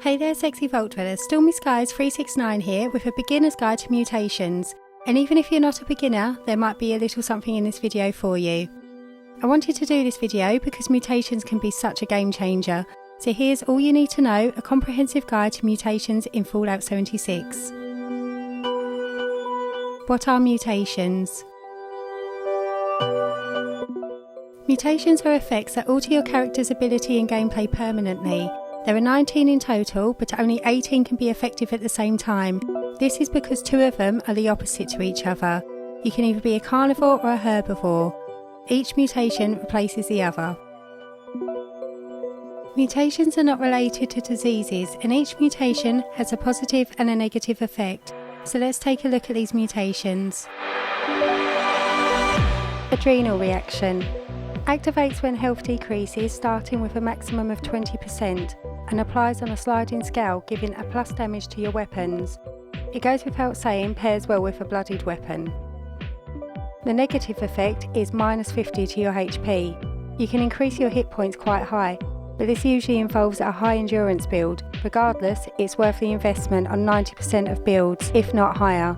Hey there sexy vault dwellers, Stormy Skies 369 here with a beginner's guide to mutations. And even if you're not a beginner, there might be a little something in this video for you. I wanted to do this video because mutations can be such a game changer. So here's all you need to know, a comprehensive guide to mutations in Fallout 76. What are mutations? Mutations are effects that alter your character's ability and gameplay permanently. There are 19 in total, but only 18 can be effective at the same time. This is because 2 of them are the opposite to each other. You can either be a carnivore or a herbivore. Each mutation replaces the other. Mutations are not related to diseases, and each mutation has a positive and a negative effect. So let's take a look at these mutations. Adrenal reaction. Activates when health decreases, starting with a maximum of 20%, and applies on a sliding scale, giving a plus damage to your weapons. It goes without saying pairs well with a bloodied weapon. The negative effect is -50 to your HP. You can increase your hit points quite high, but this usually involves a high endurance build. Regardless, it's worth the investment on 90% of builds, if not higher.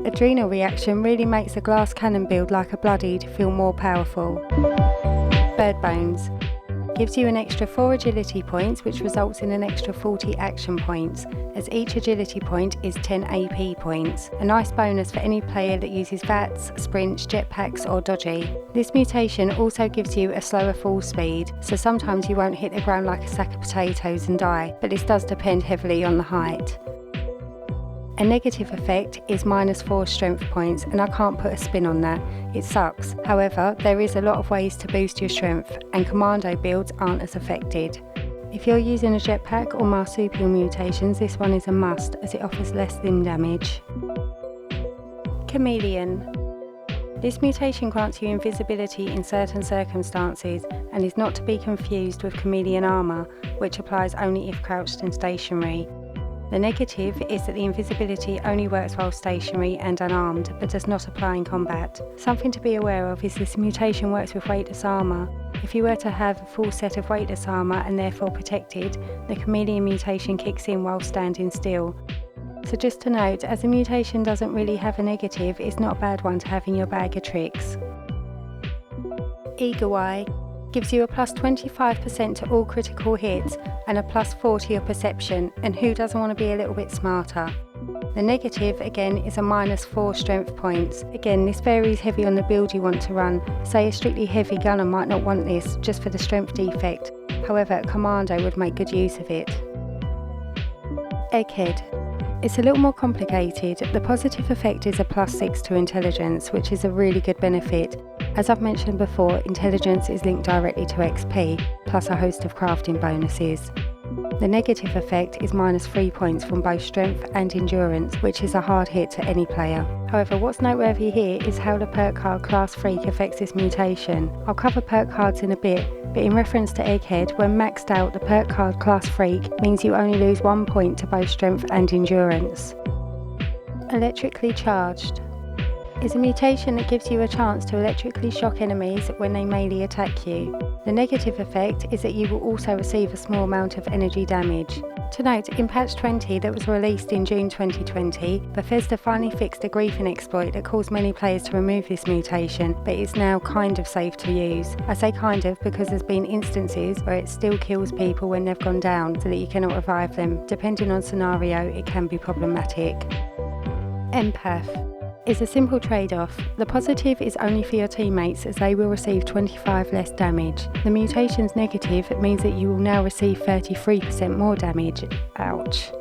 Adrenal reaction really makes a glass cannon build like a bloodied feel more powerful. Bird bones. Gives you an extra 4 agility points, which results in an extra 40 action points, as each agility point is 10 AP points. A nice bonus for any player that uses VATs, sprints, jetpacks or dodgy. This mutation also gives you a slower fall speed, so sometimes you won't hit the ground like a sack of potatoes and die, but this does depend heavily on the height. A negative effect is -4 strength points, and I can't put a spin on that. It sucks. However, there is a lot of ways to boost your strength, and commando builds aren't as affected. If you're using a jetpack or marsupial mutations, this one is a must as it offers less limb damage. Chameleon. This mutation grants you invisibility in certain circumstances and is not to be confused with chameleon armour, which applies only if crouched and stationary. The negative is that the invisibility only works while stationary and unarmed, but does not apply in combat. Something to be aware of is this mutation works with weightless armour. If you were to have a full set of weightless armour and therefore protected, the chameleon mutation kicks in while standing still. So just to note, as the mutation doesn't really have a negative, it's not a bad one to have in your bag of tricks. Eagle Eye. Gives you a plus 25% to all critical hits and a plus 4 to your perception, and who doesn't want to be a little bit smarter? The negative again is a -4 strength points. Again, this varies heavy on the build you want to run. Say a strictly heavy gunner might not want this just for the strength defect. However, a commando would make good use of it. Egghead. It's a little more complicated. The positive effect is a +6 to intelligence, which is a really good benefit. As I've mentioned before, intelligence is linked directly to XP, plus a host of crafting bonuses. The negative effect is -3 points from both strength and endurance, which is a hard hit to any player. However, what's noteworthy here is how the perk card Class Freak affects this mutation. I'll cover perk cards in a bit, but in reference to Egghead, when maxed out, the perk card Class Freak means you only lose 1 point to both strength and endurance. Electrically charged. Is a mutation that gives you a chance to electrically shock enemies when they melee attack you. The negative effect is that you will also receive a small amount of energy damage. To note, in patch 20 that was released in June 2020, Bethesda finally fixed a griefing exploit that caused many players to remove this mutation, but it's now kind of safe to use. I say kind of because there's been instances where it still kills people when they've gone down so that you cannot revive them. Depending on scenario, it can be problematic. Empath. Is a simple trade-off. The positive is only for your teammates as they will receive 25 less damage. The mutation's negative means that you will now receive 33% more damage. Ouch.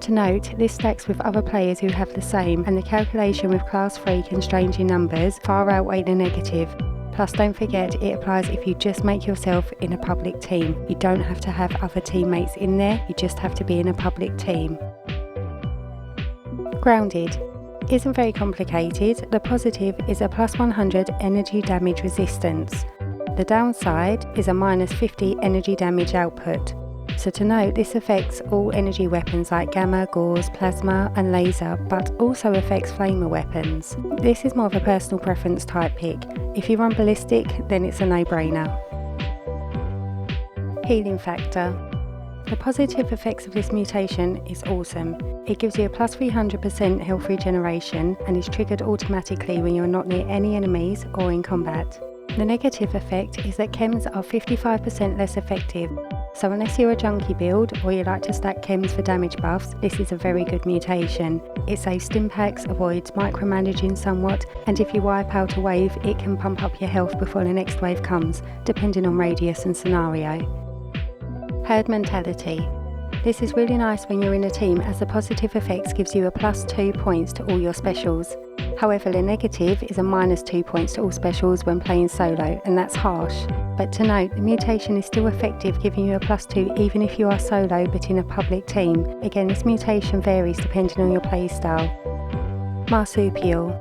To note, this stacks with other players who have the same, and the calculation with Class Freak and Strange in numbers far outweigh the negative. Plus don't forget, it applies if you just make yourself in a public team. You don't have to have other teammates in there, you just have to be in a public team. Grounded. Isn't very complicated. The positive is a +100 energy damage resistance. The downside is a -50 energy damage output. So to note, this affects all energy weapons like gamma, gauze, plasma and laser, but also affects flamer weapons. This is more of a personal preference type pick. If you run ballistic, then it's a no-brainer. Healing factor. The positive effects of this mutation is awesome. It gives you a plus 300% health regeneration and is triggered automatically when you're not near any enemies or in combat. The negative effect is that chems are 55% less effective, so unless you're a junkie build or you like to stack chems for damage buffs, this is a very good mutation. It saves stim packs, avoids micromanaging somewhat, and if you wipe out a wave, it can pump up your health before the next wave comes, depending on radius and scenario. Herd mentality. This is really nice when you're in a team, as the positive effects gives you a plus 2 points to all your specials. However, the negative is a minus 2 points to all specials when playing solo, and that's harsh. But to note, the mutation is still effective, giving you a plus 2 even if you are solo but in a public team. Again, this mutation varies depending on your playstyle. Marsupial.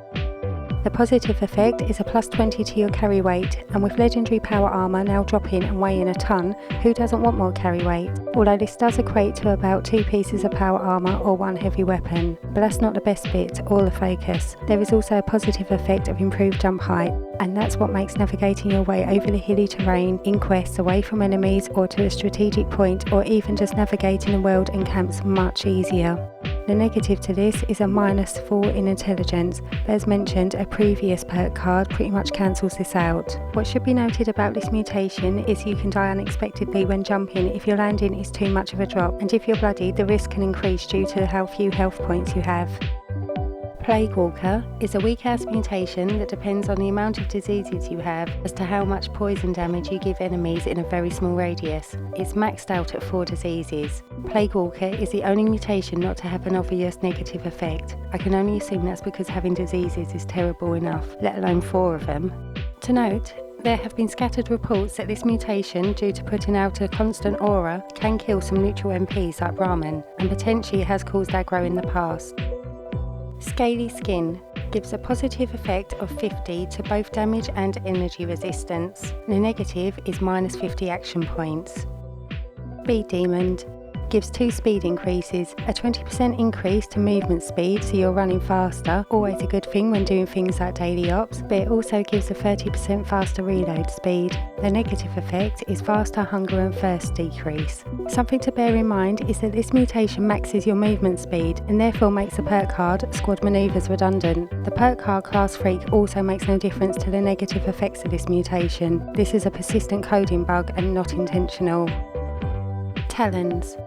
The positive effect is a plus 20 to your carry weight, and with legendary power armor now dropping and weighing a ton, who doesn't want more carry weight? Although this does equate to about 2 pieces of power armor or 1 heavy weapon, but that's not the best bit or the focus. There is also a positive effect of improved jump height, and that's what makes navigating your way over the hilly terrain in quests away from enemies or to a strategic point, or even just navigating the world and camps, much easier. The negative to this is a minus 4 in intelligence, but as mentioned, a previous perk card pretty much cancels this out. What should be noted about this mutation is you can die unexpectedly when jumping if your landing is too much of a drop, and if you're bloodied, the risk can increase due to how few health points you have. Plague Walker is a weak-ass mutation that depends on the amount of diseases you have as to how much poison damage you give enemies in a very small radius. It's maxed out at 4 diseases. Plague Walker is the only mutation not to have an obvious negative effect. I can only assume that's because having diseases is terrible enough, let alone 4 of them. To note, there have been scattered reports that this mutation, due to putting out a constant aura, can kill some neutral MPs like Brahmin, and potentially has caused aggro in the past. Scaly Skin gives a positive effect of 50 to both damage and energy resistance. The negative is minus 50 action points. Speed Demon gives 2 speed increases, a 20% increase to movement speed so you're running faster, always a good thing when doing things like daily ops, but it also gives a 30% faster reload speed. The negative effect is faster hunger and thirst decrease. Something to bear in mind is that this mutation maxes your movement speed and therefore makes the perk card Squad Maneuvers redundant. The perk card Class Freak also makes no difference to the negative effects of this mutation. This is a persistent coding bug and not intentional. Talons.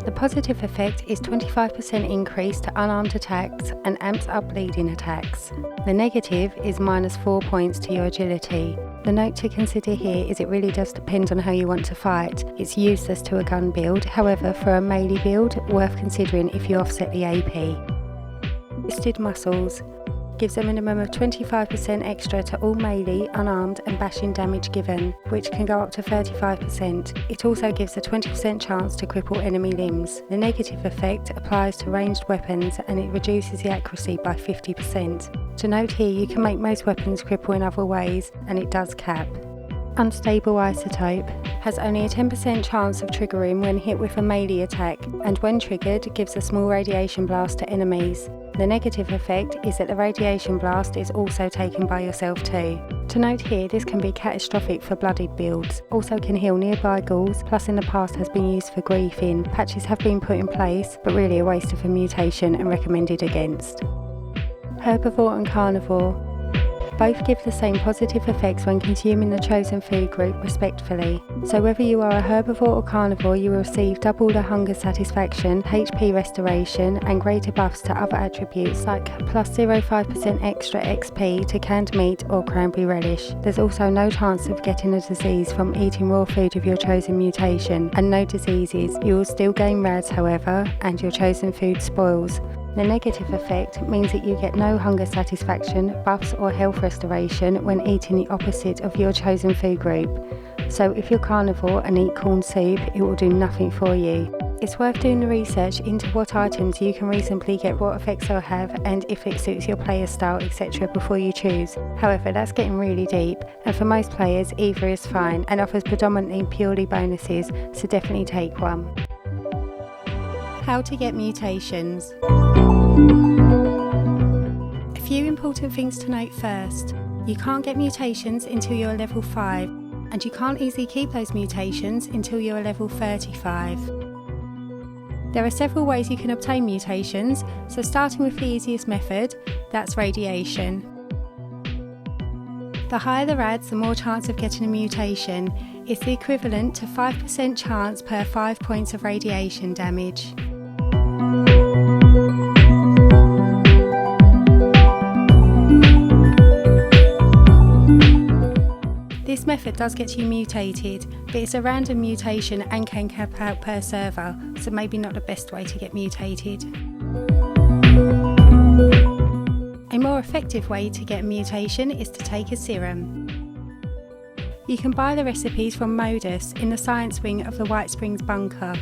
The positive effect is 25% increase to unarmed attacks and amps up bleeding attacks. The negative is minus 4 points to your agility. The note to consider here is it really does depend on how you want to fight. It's useless to a gun build, however for a melee build, worth considering if you offset the AP. Twisted Muscles gives a minimum of 25% extra to all melee, unarmed and bashing damage given, which can go up to 35%. It also gives a 20% chance to cripple enemy limbs. The negative effect applies to ranged weapons and it reduces the accuracy by 50%. To note here, you can make most weapons cripple in other ways, and it does cap. Unstable Isotope has only a 10% chance of triggering when hit with a melee attack, and when triggered gives a small radiation blast to enemies. The negative effect is that the radiation blast is also taken by yourself too. To note here, this can be catastrophic for blooded builds. Also can heal nearby ghouls, plus in the past has been used for griefing. Patches have been put in place, but really a waste of a mutation and recommended against. Herbivore and Carnivore both give the same positive effects when consuming the chosen food group respectively. So whether you are a herbivore or carnivore, you will receive double the hunger satisfaction, HP restoration and greater buffs to other attributes like plus 0.5% extra XP to canned meat or cranberry relish. There's also no chance of getting a disease from eating raw food of your chosen mutation, and no diseases. You will still gain rads however, and your chosen food spoils. The negative effect means that you get no hunger satisfaction, buffs or health restoration when eating the opposite of your chosen food group. So if you're carnivore and eat corn soup, it will do nothing for you. It's worth doing the research into what items you can reasonably get, what effects they'll have and if it suits your player style, etc. before you choose. However, that's getting really deep, and for most players either is fine and offers predominantly purely bonuses, so definitely take one. How to get mutations. A few important things to note first. You can't get mutations until you're level 5, and you can't easily keep those mutations until you're level 35. There are several ways you can obtain mutations, so starting with the easiest method, that's radiation. The higher the rads, the more chance of getting a mutation. It's the equivalent to 5% chance per 5 points of radiation damage. This method does get you mutated, but it's a random mutation and can cap out per server, so maybe not the best way to get mutated. A more effective way to get a mutation is to take a serum. You can buy the recipes from Modus in the science wing of the White Springs bunker.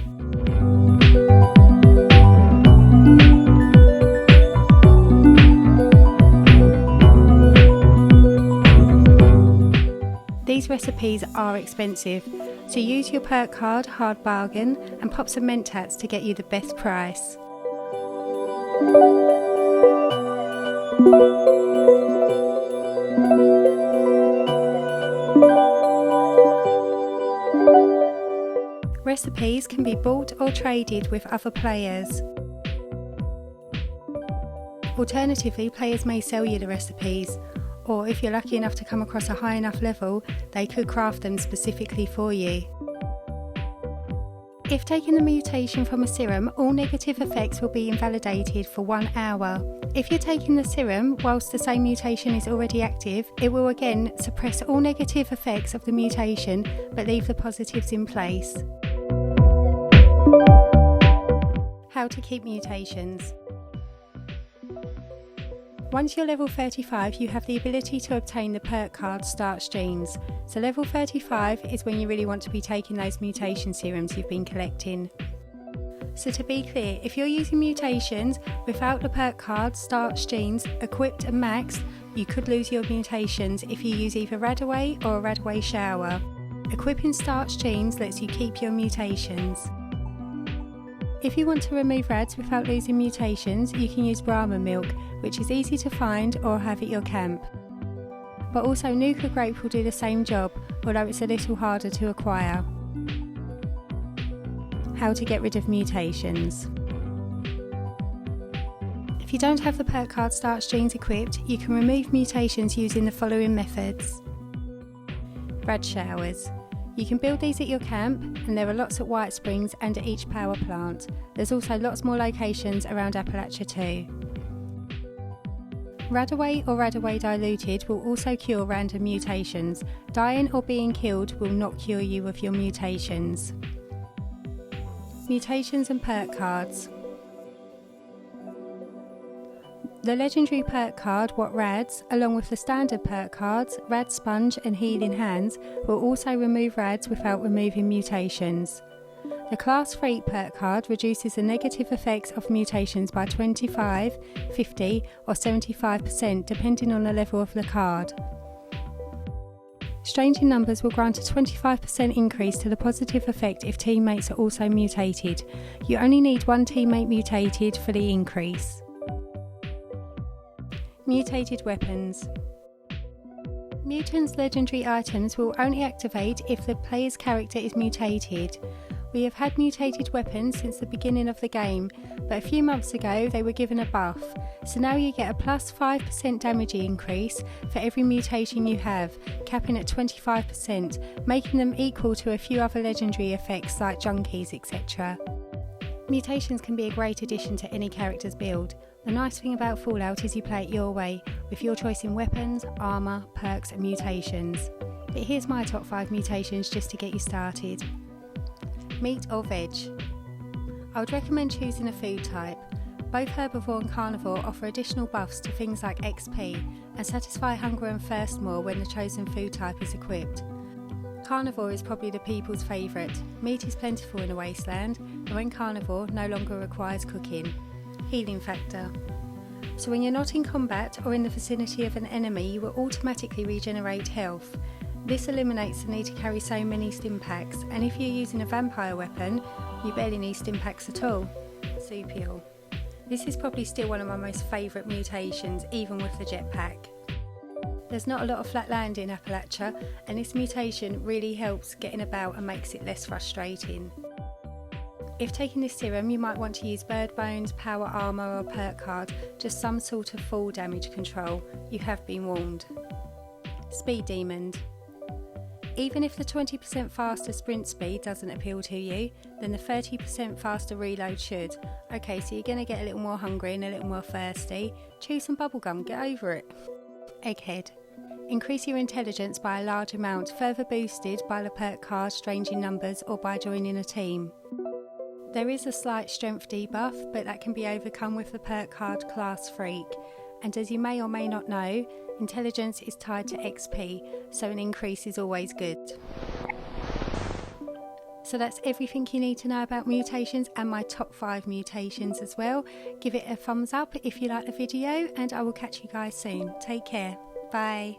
These recipes are expensive, so use your perk card hard bargain and pop some mentats to get you the best price. Recipes can be bought or traded with other players. Alternatively, players may sell you the recipes, or if you're lucky enough to come across a high enough level, they could craft them specifically for you. If taking the mutation from a serum, all negative effects will be invalidated for 1 hour. If you're taking the serum whilst the same mutation is already active, it will again suppress all negative effects of the mutation but leave the positives in place. How to keep mutations. Once you're level 35, you have the ability to obtain the perk card Starch Genes. So level 35 is when you really want to be taking those mutation serums you've been collecting. So to be clear, if you're using mutations without the perk card Starch Genes equipped and maxed, you could lose your mutations if you use either Radaway or a Radaway Shower. Equipping Starch Genes lets you keep your mutations. If you want to remove rads without losing mutations, you can use Brahma milk, which is easy to find or have at your camp. But also Nuka grape will do the same job, although it's a little harder to acquire. How to get rid of mutations. If you don't have the perk card Starch Genes equipped, you can remove mutations using the following methods. Rad showers. You can build these at your camp, and there are lots at White Springs and at each power plant. There's also lots more locations around Appalachia too. Radaway or Radaway diluted will also cure random mutations. Dying or being killed will not cure you of your mutations. Mutations and perk cards. The legendary perk card What Rads, along with the standard perk cards Rad Sponge and Healing Hands, will also remove rads without removing mutations. The Class 3 perk card reduces the negative effects of mutations by 25, 50 or 75% depending on the level of the card. Strange in Numbers will grant a 25% increase to the positive effect if teammates are also mutated. You only need one teammate mutated for the increase. Mutated weapons. Mutants' legendary items will only activate if the player's character is mutated. We have had mutated weapons since the beginning of the game, but a few months ago they were given a buff, so now you get a plus 5% damage increase for every mutation you have, capping at 25%, making them equal to a few other legendary effects like junkies, etc. Mutations can be a great addition to any character's build. The nice thing about Fallout is you play it your way, with your choice in weapons, armour, perks and mutations. But here's my top 5 mutations just to get you started. Meat or veg. I would recommend choosing a food type. Both herbivore and carnivore offer additional buffs to things like XP and satisfy hunger and thirst more when the chosen food type is equipped. Carnivore is probably the people's favourite. Meat is plentiful in a wasteland, and when carnivore no longer requires cooking. Healing factor. So when you're not in combat or in the vicinity of an enemy, you will automatically regenerate health. This eliminates the need to carry so many stim packs, and if you're using a vampire weapon, you barely need stim packs at all. Supial. This is probably still one of my most favourite mutations, even with the jetpack. There's not a lot of flat land in Appalachia, and this mutation really helps getting about and makes it less frustrating. If taking this serum, you might want to use Bird Bones, Power Armour or Perk Card, just some sort of fall damage control. You have been warned. Speed Demon. Even if the 20% faster sprint speed doesn't appeal to you, then the 30% faster reload should. Okay, so you're going to get a little more hungry and a little more thirsty. Chew some bubblegum, get over it. Egghead. Increase your intelligence by a large amount, further boosted by the perk card Strange in Numbers or by joining a team. There is a slight strength debuff, but that can be overcome with the perk card Class Freak. And as you may or may not know, intelligence is tied to XP, so an increase is always good. So that's everything you need to know about mutations and my top 5 mutations as well. Give it a thumbs up if you like the video, and I will catch you guys soon. Take care. Bye.